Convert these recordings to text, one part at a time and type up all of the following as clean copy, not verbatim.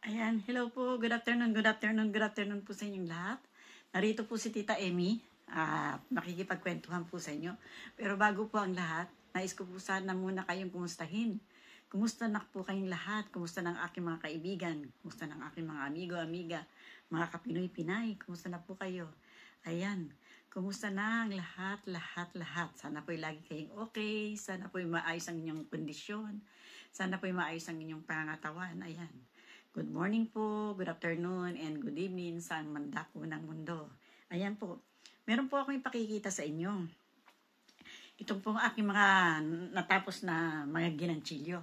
Ayan, hello po. Good afternoon, good afternoon, good afternoon po sa inyong lahat. Narito po si Tita Emmy at makikipagkwentuhan po sa inyo. Pero bago po ang lahat, nais ko po sana muna kayong kumustahin. Kumusta na po kayong lahat? Kumusta ng aking mga kaibigan? Kumusta ng aking mga amigo, amiga? Mga kapinoy-pinay? Kumusta na po kayo? Ayan, kumusta na ang lahat, lahat, lahat? Sana po'y lagi kayong okay. Sana po'y maayos ang inyong kondisyon. Sana po'y maayos ang inyong pangatawan. Ayan. Good morning po, good afternoon, and good evening sa mandako ng mundo. Ayan po, meron po akong ipakikita sa inyo. Itong po aking mga natapos na mga ginanchilyo.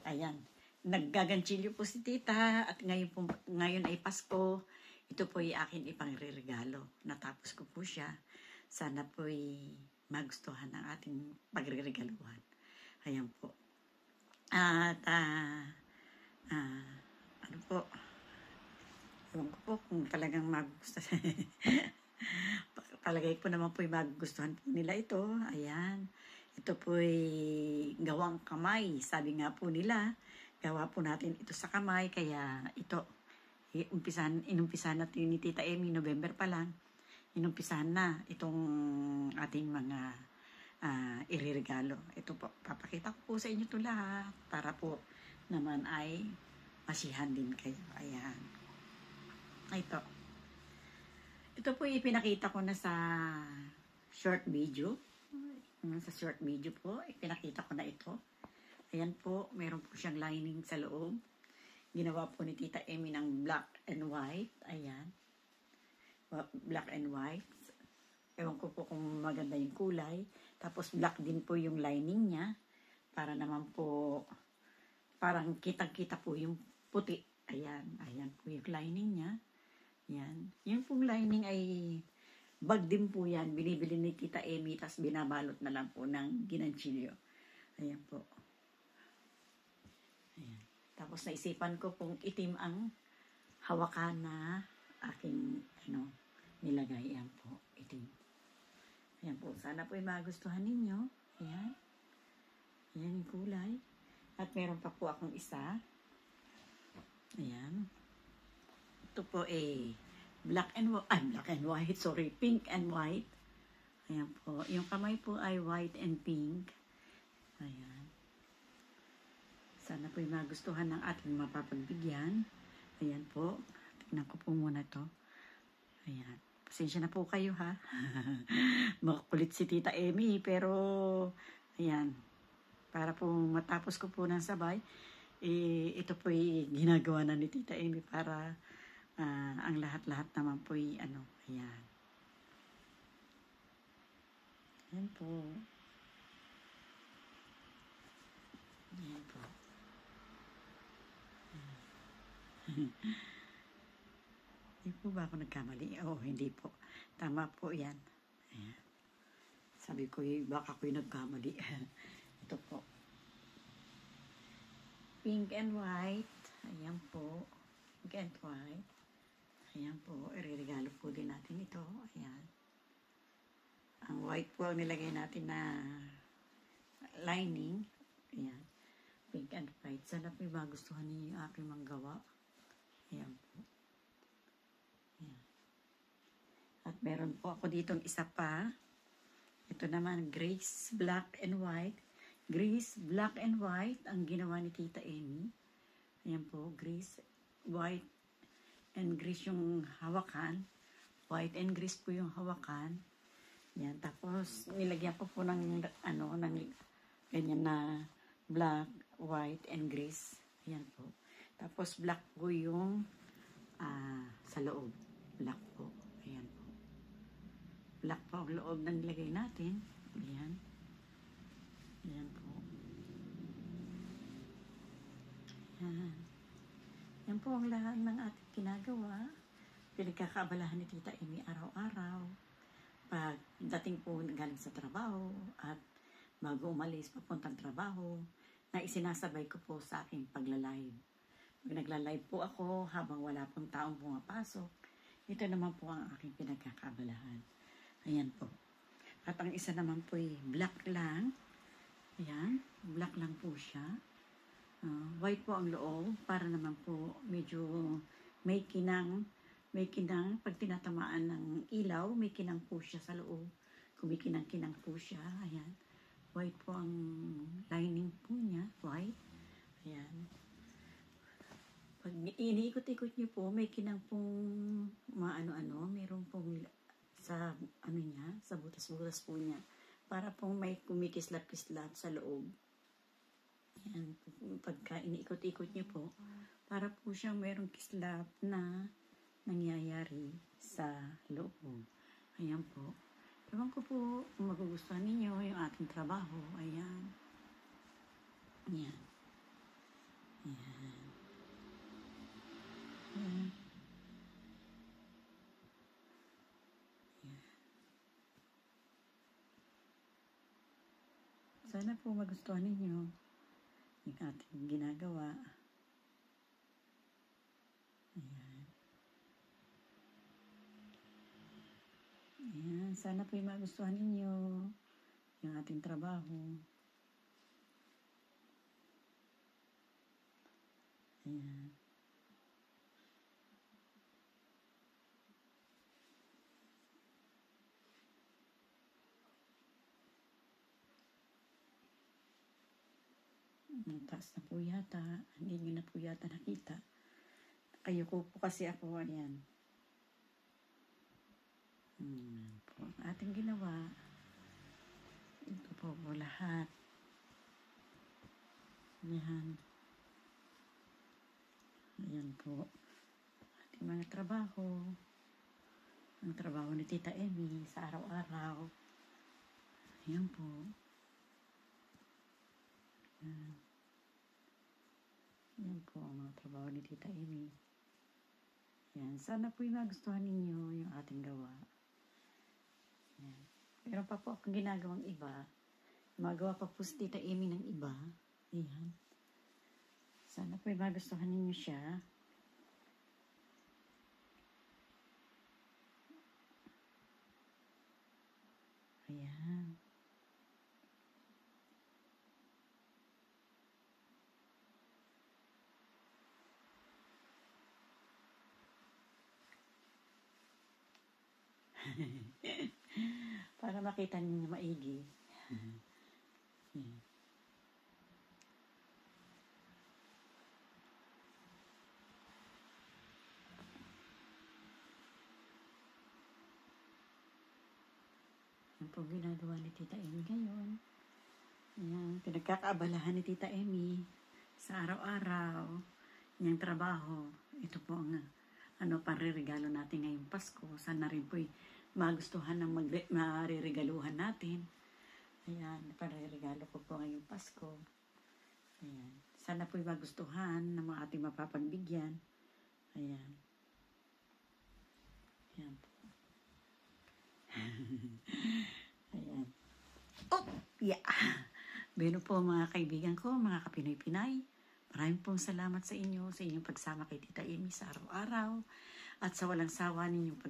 Ayan, naggaganchilyo po si tita at ngayon ay Pasko. Ito po ay akin ipangreregalo. Natapos ko po siya. Sana po ay magustuhan ng ating pagreregaluhan. Ayan po. At ano po, ewan ko po kung talagang magustuhan. Palagay po naman po magustuhan po nila ito. Ayan. Ito po ay gawang kamay. Sabi nga po nila, gawa po natin ito sa kamay. Kaya ito, inumpisahan natin ni Tita Emmy, November pa lang. Inumpisahan na itong ating mga iririgalo. Ito po, papakita ko po sa inyo ito lahat para po naman ay masihan din kayo. Ayan. Ito po ipinakita ko na sa short video. Sa short video po, ipinakita ko na ito. Ayan po, meron po siyang lining sa loob. Ginawa po ni Tita Emmy ng black and white. Ayan. Black and white. Ewan ko po kung maganda yung kulay. Tapos black din po yung lining niya. Para naman po, parang kitang-kita po yung puti. Ayan. Ayan po yung lining niya. Yan. Yung pong lining ay bag din po yan. Binibili ni Tita Emmy, tapos binabalot na lang po ng ginanchilyo. Ayan po. Ayan. Tapos naisipan ko pong itim ang hawakan na aking nilagay. Ayan po. Itim. Ayan po. Sana po ay magustuhan ninyo. Ayan. Ayan yung kulay. At meron pa po akong isa. Ayan. Ito po black and white, sorry, pink and white. Ayan po. Yung kamay po ay white and pink. Ayan. Sana po magustuhan ng ating mapapagbigyan. Ayan po. Tignan ko po muna to. Ayan. Pasensya na po kayo ha. Makulit si Tita Emmy, pero ayan. Para po matapos ko po ng sabay, ito po ginagawa na ni Tita Emmy para ang lahat-lahat naman po ayan. Ayan po. Ayan po. Hindi po ba ako nagkamali? Oo, hindi po. Tama po yan. Ayan. Sabi ko, baka ako'y nagkamali. Ito po. Pink and white. Ayan po. Pink and white. Ayan po. Ireregalo po din natin ito. Ayan. Ang white po ang nilagay natin na lining. Ayan. Pink and white. Sana po magustuhan niyo yung aking manggawa. Ayan po. Ayan. At meron po ako ditong isa pa. Ito naman, Grace Black and White. Grace Black and White ang ginawa ni Tita Emmy. Ayan po, Grace White and Grace yung hawakan. White and Grace po yung hawakan. Yan, tapos nilagyan ko po ng ganyan na black, white and Grace. Ayan po. Tapos black po yung sa loob. Black po. Ayan po. Black po ang loob na nilagay natin. Ayan. Ayan po. Ayan. Yan po ang lahat ng ating ginagawa. Pinagkakaabalahan ni Tita Emmy araw-araw. Pag dating po galing sa trabaho at bago umalis papuntang trabaho, na isinasabay ko po sa aking pagla-live. Pag nagla-live po ako habang wala pong taong pumapasok, ito naman po ang aking pinagkakaabalahan. Ayan po. At ang isa naman po ay black lang. Ayan, black lang po siya. White po ang loob para naman po medyo may kinang pag tinatamaan ng ilaw, may kinang po siya sa loob. Kumikinang-kinang po siya. Ayan. White po ang lining po niya. White. Ayan. Pag iniikot-ikot niyo po, may kinang pong maano-ano, meron pong sa ano niya, sa butas-butas po niya. Para pong may kumikislap-kislap sa loob. Ayan. Pagka iniikot-ikot niyo po, para po siyang merong kislap na nangyayari sa loob. Ayan po. Ewan ko po kung magugustuhan ninyo yung ating trabaho. Ayan. Ayan. Ayan. Ayan. Ayan. Sana po magustuhan ninyo yung ating ginagawa. Ayan. Ayan. Sana po magustuhan ninyo yung ating trabaho. Ayan. Taas na po yata. Hindi nyo na po yata nakita. Ayoko po kasi ako. Ayan. Po ang ating ginawa. Ito po lahat. Ayan. Ayan po. Ating mga trabaho. Ang trabaho ni Tita Emmy sa araw-araw. Ayan po. Ayan. Ayan po ang mga trabaho ni Tita Emmy. Ayan. Sana po magustuhan ninyo yung ating gawa. Ayan. Meron pa po akong ginagawang iba. Magawa pa po si Tita Emmy ng iba. Ayan. Sana po magustuhan ninyo siya. Ayan. Para makita ninyo maigi. Ayan. Yan po ginagawa ni Tita Emmy ngayon. Ayan. Pinagkakaabalahan ni Tita Emmy sa araw-araw niyang trabaho. Ito po ang pariregalo natin ngayong Pasko. Sana rin po'y magustuhan ng mariregaluhan natin. Ayan, pariregalo ko po ngayong Pasko. Ayan. Sana po'y magustuhan ng mga ating mapapagbigyan. Ayan. Ayan po. Ayan. Oh! Yeah! Beno po mga kaibigan ko, mga kapinoy-pinay. Maraming pong salamat sa inyo, sa inyong pagsama kay Tita Emmy sa araw-araw. At sa walang sawa ninyong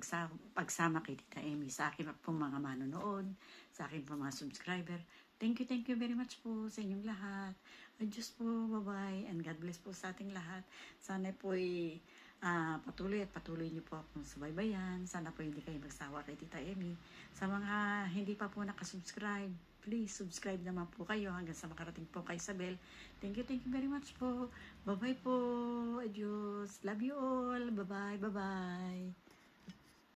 pagsama kay Tita Emmy sa akin pong mga manonood, sa akin pong mga subscriber. Thank you very much po sa inyong lahat. Adios po, bye-bye, and God bless po sa ating lahat. Sana po'y patuloy niyo po akong subaybayan. Sana po hindi kayo magsawa kay Tita Emmy. Sa mga hindi pa po nakasubscribe, please subscribe naman po kayo hanggang sa makarating po kay Isabel. Thank you very much po. Bye-bye po. Adios. Love you all. Bye-bye. Bye-bye.